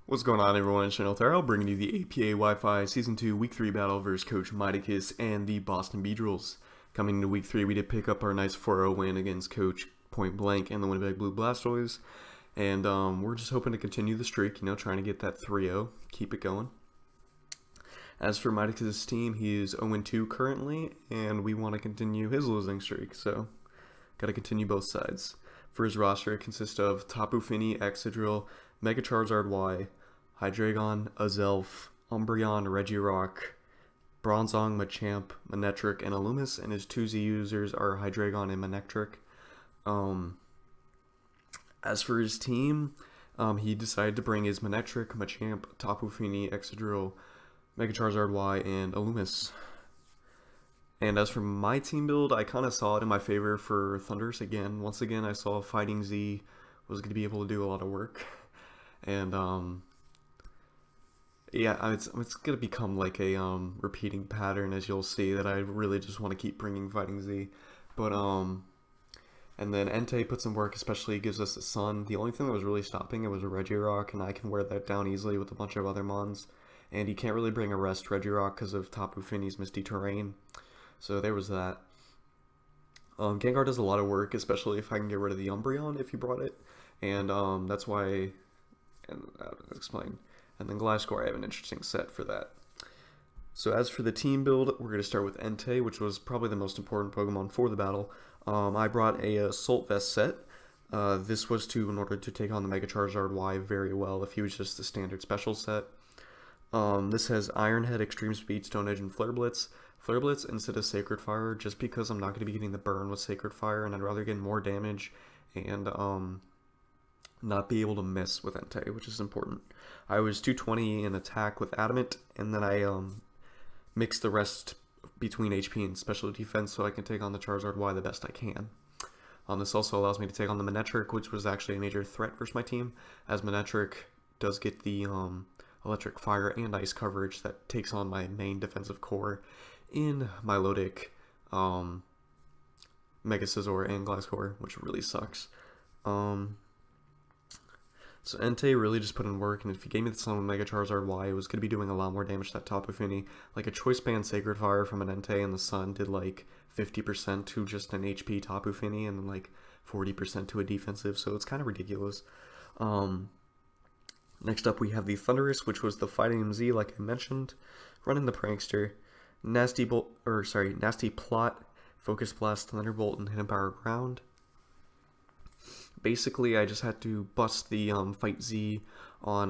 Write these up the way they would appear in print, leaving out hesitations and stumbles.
What's going on, everyone? It's GeneralTarheel bringing you the APA Wi-Fi Season 2 Week 3 battle versus Coach Miticus and the Boston Beedrills. Coming into Week 3, we did pick up our nice 4-0 win against Coach Point Blank and the Winnipeg Blue Blastoise. And we're just hoping to continue the streak, trying to get that 3-0, keep it going. As for Miticus' team, he is 0-2 currently, and we want to continue his losing streak, so got to continue both sides. For his roster, it consists of Tapu Fini, Excadrill, Mega Charizard Y, Hydreigon, Azelf, Umbreon, Regirock, Bronzong, Machamp, Manectric, and Alumis, and his 2Z users are Hydreigon and Manectric. As for his team, he decided to bring his Manectric, Machamp, Tapu Fini, Excadrill, Mega Charizard Y, and Alumis. And as for my team build, I kind of saw it in my favor for Thundurus again. Once again, I saw Fighting Z was going to be able to do a lot of work. And, yeah, it's going to become like a repeating pattern, as you'll see, that I really just want to keep bringing Fighting Z. But, and then Entei puts in work, especially gives us the Sun. The only thing that was really stopping it was a Regirock, and I can wear that down easily with a bunch of other mons. And you can't really bring a Rest Regirock because of Tapu Fini's Misty Terrain. So there was that. Gengar does a lot of work, especially if I can get rid of the Umbreon if you brought it. And that's why, and I'll explain. And then Gliscor, I have an interesting set for that. So as for the team build, we're going to start with Entei, which was probably the most important Pokemon for the battle. I brought a Assault Vest set. This was in order to take on the Mega Charizard Y very well if he was just the standard special set. This has Iron Head, Extreme Speed, Stone Edge, and Flare Blitz. Flare Blitz instead of Sacred Fire, just because I'm not going to be getting the burn with Sacred Fire, and I'd rather get more damage and not be able to miss with Entei, which is important. I was 220 in attack with Adamant, and then I mixed the rest between HP and special defense so I can take on the Charizard Y the best I can. This also allows me to take on the Manectric, which was actually a major threat versus my team, as Manectric does get the electric, fire, and ice coverage that takes on my main defensive core in Milotic, Mega Scizor, and Gliscor, which really sucks. So Entei really just put in work, and if he gave me the Sun with Mega Charizard Y, it was going to be doing a lot more damage to that Tapu Fini. Like a Choice Band Sacred Fire from an Entei and the Sun did like 50% to just an HP Tapu Fini, and then like 40% to a defensive, so it's kind of ridiculous. Next up we have the Thundurus, which was the Fighting Z, like I mentioned, running the Prankster, Nasty Plot, Focus Blast, Thunderbolt, and Hidden Power Ground. Basically, I just had to bust the Fight Z on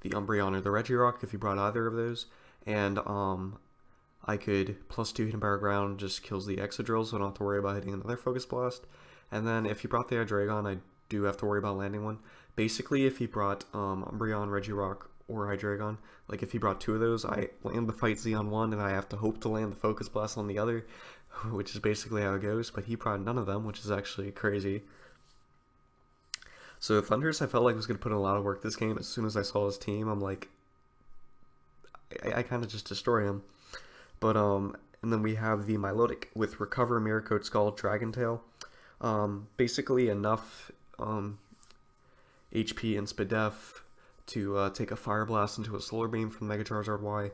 the Umbreon or the Regirock if you brought either of those, and I could +2 Hidden Power Ground, just kills the Excadrill, so I don't have to worry about hitting another Focus Blast. And then if you brought the Hydreigon, I do have to worry about landing one. Basically, if he brought Umbreon, Regirock, or Hydreigon, like if he brought two of those, I land the Fight Z on one, and I have to hope to land the Focus Blast on the other, which is basically how it goes, but he brought none of them, which is actually crazy. So Thundurus, I felt like was going to put in a lot of work this game. As soon as I saw his team, I'm like, I kind of just destroy him. But, and then we have the Milotic with Recover, Mirror Coat, Skull, Dragon Tail. Basically enough HP and Spadef to take a Fire Blast into a Solar Beam from Mega Charizard Y.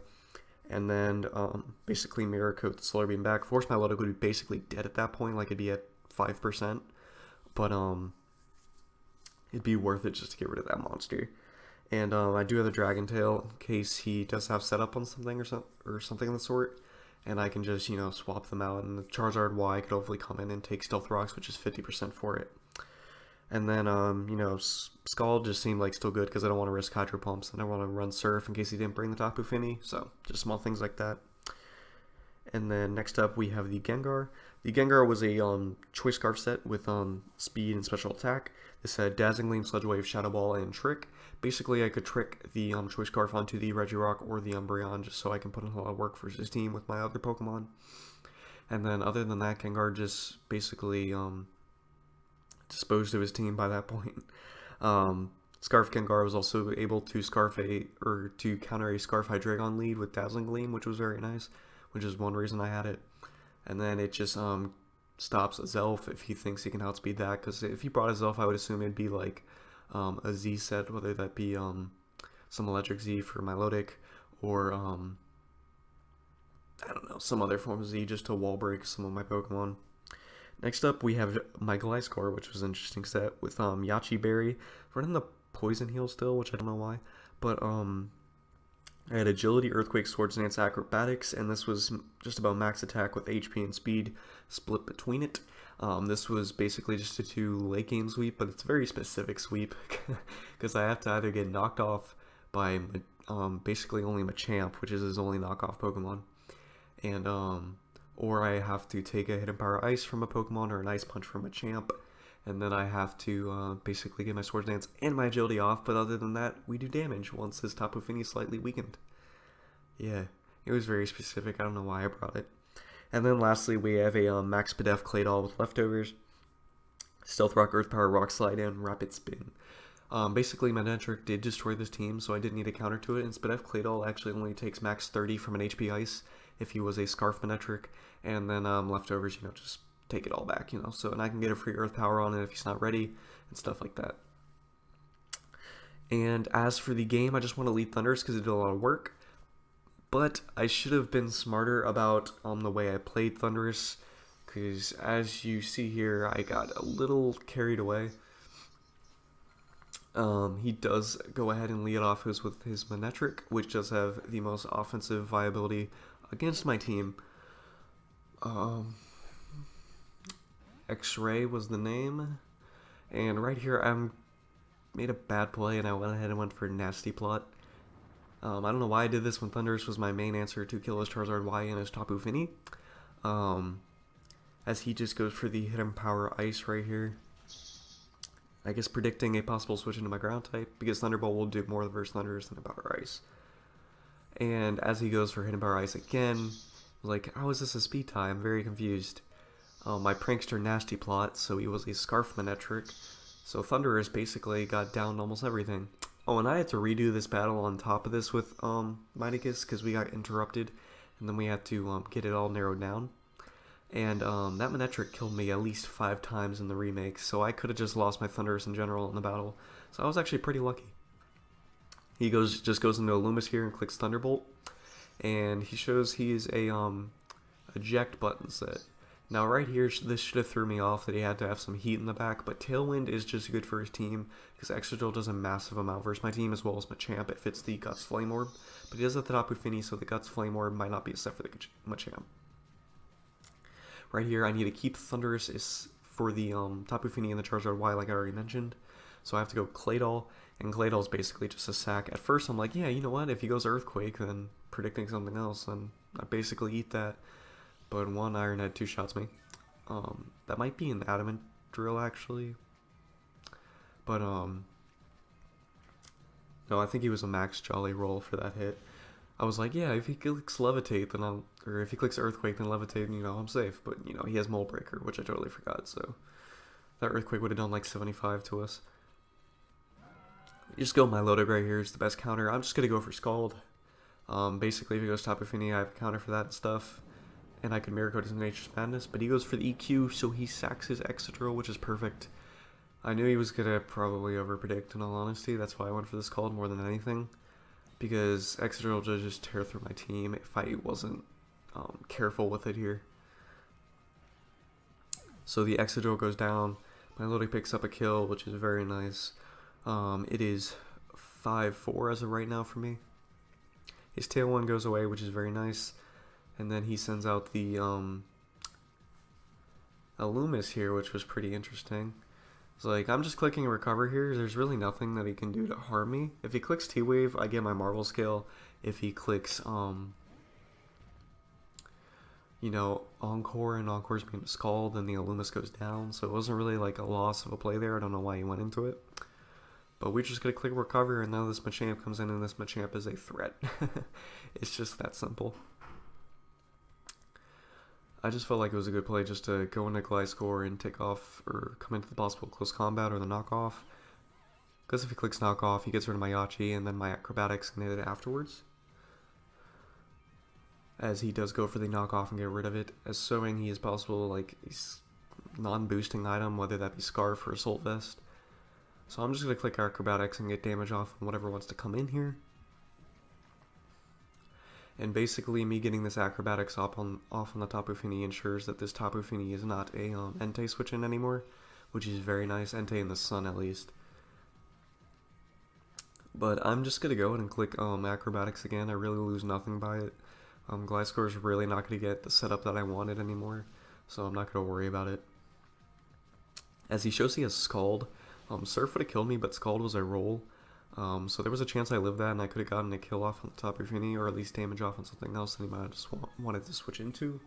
And then basically Mirror Coat the Solar Beam back. Force Milotic would be basically dead at that point, like it'd be at 5%. But, it'd be worth it just to get rid of that monster. And I do have the Dragon Tail in case he does have setup on something or something of the sort. And I can just, swap them out. And the Charizard Y could hopefully come in and take Stealth Rocks, which is 50% for it. And then, Skull just seemed like still good because I don't want to risk Hydro Pumps. And I want to run Surf in case he didn't bring the Tapu Fini. So, just small things like that. And then next up we have the Gengar. The Gengar was a Choice Scarf set with speed and special attack. This had Dazzling Gleam, Sludge Wave, Shadow Ball, and Trick. Basically, I could trick the Choice Scarf onto the Regirock or the Umbreon just so I can put in a lot of work for his team with my other Pokemon. And then other than that, Gengar just basically disposed of his team by that point. Scarf Gengar was also able to counter a Scarf Hydreigon lead with Dazzling Gleam, which was very nice, which is one reason I had it. And then it just stops Azelf if he thinks he can outspeed that, because if he brought Azelf, I would assume it'd be like a Z set, whether that be some Electric Z for Milotic, or I don't know, some other form of Z just to wall break some of my Pokemon. Next up, we have my Gliscor, which was an interesting set with Yachi Berry running the Poison Heal still, which I don't know why, but I had Agility, Earthquake, Swords Dance, Acrobatics, and this was just about max attack with HP and speed split between it. This was basically just a 2 late game sweep, but it's a very specific sweep because I have to either get knocked off by basically only Machamp, which is his only knockoff Pokemon, and or I have to take a Hidden Power Ice from a Pokemon or an Ice Punch from a Machamp, and then I have to basically get my Swords Dance and my Agility off, but other than that, we do damage once his Tapu Fini is slightly weakened. Yeah, it was very specific, I don't know why I brought it. And then lastly, we have a Max Pidef Claydol with leftovers, Stealth Rock, Earth Power, Rock Slide, and Rapid Spin. Basically, my Manectric did destroy this team, so I did need a counter to it, and Spadef Claydol actually only takes max 30 from an HP Ice if he was a Scarf Manectric, and then leftovers, just take it all back, so, and I can get a free Earth Power on it if he's not ready, and stuff like that. And as for the game, I just want to lead Thundurus because it did a lot of work, but I should have been smarter about the way I played Thundurus, because as you see here, I got a little carried away. He does go ahead and lead off with his Manectric, which does have the most offensive viability against my team. X-Ray was the name, and right here I made a bad play and I went ahead and went for Nasty Plot. I don't know why I did this when Thundurus was my main answer to kill his Charizard Y and his Tapu Fini, as he just goes for the Hidden Power Ice right here. I guess predicting a possible switch into my ground type, because Thunderbolt will do more versus Thundurus than a Power Ice. And as he goes for Hidden Power Ice again, like, how is this a speed tie? I'm very confused. My Prankster Nasty Plot, so he was a Scarf Manectric, so Thundurus basically got down almost everything. Oh, and I had to redo this battle on top of this with Miticus, because we got interrupted, and then we had to get it all narrowed down. And that Manectric killed me at least 5 times in the remake, so I could have just lost my Thundurus in general in the battle. So I was actually pretty lucky. He just goes into Loomis here and clicks Thunderbolt, and he shows he is a eject button set. Now right here, this should have threw me off that he had to have some heat in the back, but Tailwind is just good for his team, because Excadrill does a massive amount versus my team, as well as Machamp. It fits the Guts Flame Orb, but he does have the Tapu Fini, so the Guts Flame Orb might not be a set for the Machamp. Right here, I need to keep Thundurus is for the Tapu Fini and the Charizard Y, like I already mentioned. So I have to go Claydol, and Claydol is basically just a sack. At first, I'm like, yeah, you know what? If he goes Earthquake, then predicting something else, then I basically eat that. But 1 Iron Head 2-shots me. That might be an Adamant Drill, actually. But, no, I think he was a Max Jolly roll for that hit. I was like, yeah, if he clicks Levitate, then or if he clicks Earthquake, then Levitate, I'm safe. But, he has Mold Breaker, which I totally forgot, so that Earthquake would have done like 75 to us. You just go Milotic right here is the best counter. I'm just going to go for Scald. Basically, if he goes Tapu Fini, I have a counter for that and stuff. And I can Mirror Coat his Nature's Madness, but he goes for the EQ, so he sacks his Excadrill, which is perfect. I knew he was going to probably overpredict, in all honesty. That's why I went for this Scald more than anything. Because Excadrill will just tear through my team if I wasn't careful with it here. So the Excadrill goes down. Milotic picks up a kill, which is very nice. It is 5-4 as of right now for me. His Tailwind goes away, which is very nice. And then he sends out the Loomis here, which was pretty interesting. It's like, I'm just clicking Recover here. There's really nothing that he can do to harm me. If he clicks T-Wave, I get my Marvel Scale. If he clicks, Encore, and Encore's being Scald, then the Loomis goes down. So it wasn't really like a loss of a play there. I don't know why he went into it. But we're just going to click Recover, and now this Machamp comes in, and this Machamp is a threat. It's just that simple. I just felt like it was a good play just to go into Gliscor and take off, or come into the possible close combat or the knockoff. Because if he clicks knockoff, he gets rid of my Yachi, and then my Acrobatics can hit it afterwards. As he does go for the knockoff and get rid of it, assuming he is possible, like, a non-boosting item, whether that be Scarf or Assault Vest. So I'm just going to click Acrobatics and get damage off on whatever wants to come in here. And basically me getting this Acrobatics off on the Tapu Fini ensures that this Tapu Fini is not a Entei switch in anymore, which is very nice. Entei in the sun at least. But I'm just going to go ahead and click Acrobatics again. I really lose nothing by it. Gliscor is really not going to get the setup that I wanted anymore, so I'm not going to worry about it. As he shows he has Scald. Surf would have killed me, but Scald was a roll. So there was a chance I lived that and I could have gotten a kill off on the Tapu Fini, or at least damage off on something else that he might have just wanted to switch into.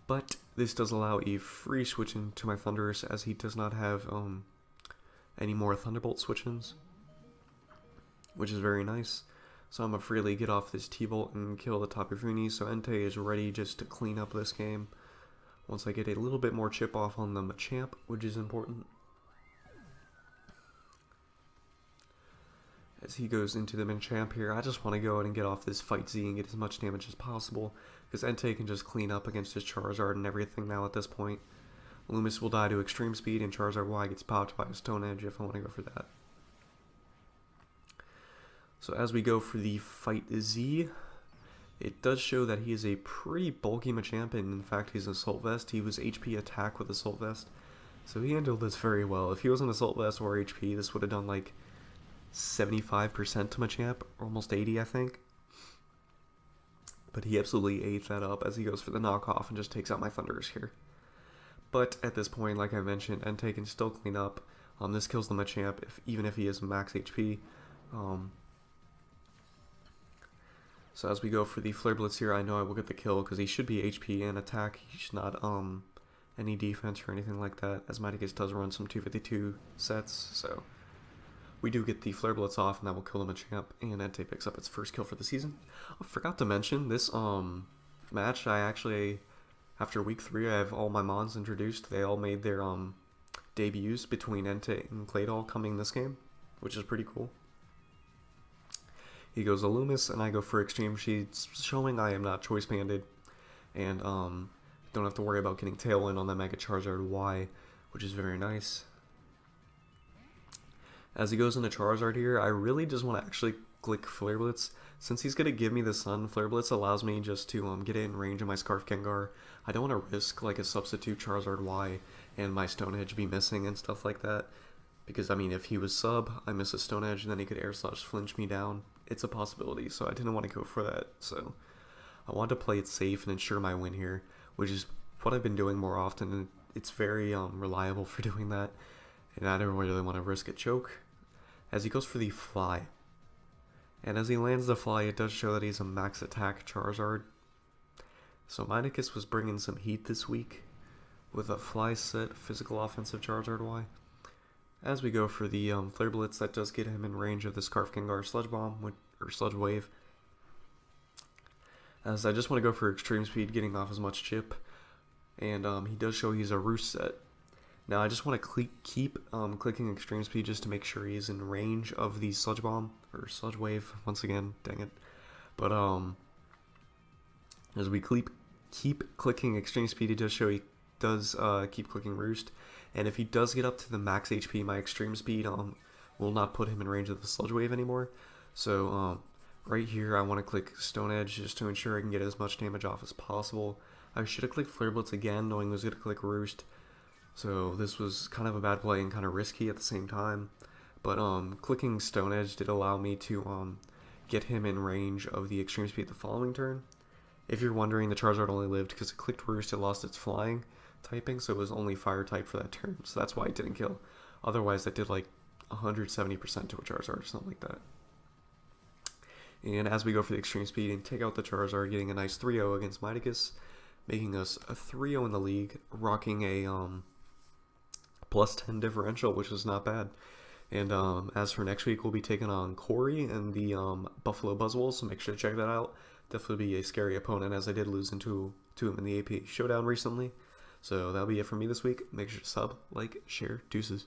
But this does allow a free switch into my Thundurus, as he does not have any more Thunderbolt switch-ins, which is very nice. So I'm going to freely get off this T-Bolt and kill the Tapu Fini, so Entei is ready just to clean up this game once I get a little bit more chip off on the Machamp, which is important. As he goes into the Machamp here, I just want to go ahead and get off this Fight Z and get as much damage as possible, because Entei can just clean up against his Charizard and everything now at this point. Loomis will die to extreme speed, and Charizard Y gets popped by a Stone Edge if I want to go for that. So as we go for the Fight Z, it does show that he is a pretty bulky Machamp, and in fact he's Assault Vest. He was HP attack with Assault Vest, so he handled this very well. If he was an Assault Vest or HP, this would have done like 75% to Machamp, or almost 80 I think. But he absolutely ate that up as he goes for the knockoff and just takes out my Thundurus here. But at this point, like I mentioned, Entei can still clean up. This kills the Machamp even if he is max HP. So as we go for the Flare Blitz here, I know I will get the kill because he should be HP and attack. He should not any defense or anything like that, as Miticus does run some 252 sets. So we do get the Flare Blitz off, and that will kill the Machamp, and Entei picks up its first kill for the season. I forgot to mention, this match, I actually, after week 3, I have all my Mons introduced. They all made their debuts between Entei and Claydol coming this game, which is pretty cool. He goes Loomis, and I go for Extreme Sheets, showing I am not Choice Banded, and don't have to worry about getting Tailwind on the Mega Charizard Y, which is very nice. As he goes into Charizard here, I really just want to actually click Flare Blitz. Since he's going to give me the Sun, Flare Blitz allows me just to get in range of my Scarf Gengar. I don't want to risk like a substitute Charizard Y and my Stone Edge be missing and stuff like that. Because, I mean, if he was sub, I miss a Stone Edge, and then he could Air Slash flinch me down. It's a possibility, so I didn't want to go for that. So I wanted to play it safe and ensure my win here, which is what I've been doing more often, and it's very reliable for doing that. And I don't really want to risk a choke. As he goes for the Fly. And as he lands the Fly, it does show that he's a max attack Charizard. So Miticus was bringing some heat this week with a Fly set physical offensive Charizard Y. As we go for the Flare Blitz, that does get him in range of the Scarf Gengar Sludge Bomb, or Sludge Wave. As I just want to go for extreme speed, getting off as much chip. And he does show he's a Roost set. Now I just want to keep clicking extreme speed just to make sure he's in range of the Sludge Bomb, or Sludge Wave, once again, dang it. But as we keep clicking extreme speed, it does show he does keep clicking Roost. And if he does get up to the max HP, my extreme speed will not put him in range of the Sludge Wave anymore. So right here I want to click Stone Edge just to ensure I can get as much damage off as possible. I should have clicked Flare Blitz again, knowing I was going to click Roost. So this was kind of a bad play and kind of risky at the same time. But clicking Stone Edge did allow me to get him in range of the extreme speed the following turn. If you're wondering, the Charizard only lived because it clicked Roost, it lost its flying typing, so it was only fire type for that turn, so that's why it didn't kill. Otherwise that did like 170% to a Charizard or something like that. And as we go for the extreme speed and take out the Charizard, getting a nice 3-0 against Miticus, making us a 3-0 in the league, rocking a plus 10 differential, which is not bad. And as for next week, we'll be taking on Corey and the Buffalo Buzzwolves, so make sure to check that out. Definitely be a scary opponent, as I did lose to him in the AP Showdown recently. So that'll be it for me this week. Make sure to sub, like, share, deuces.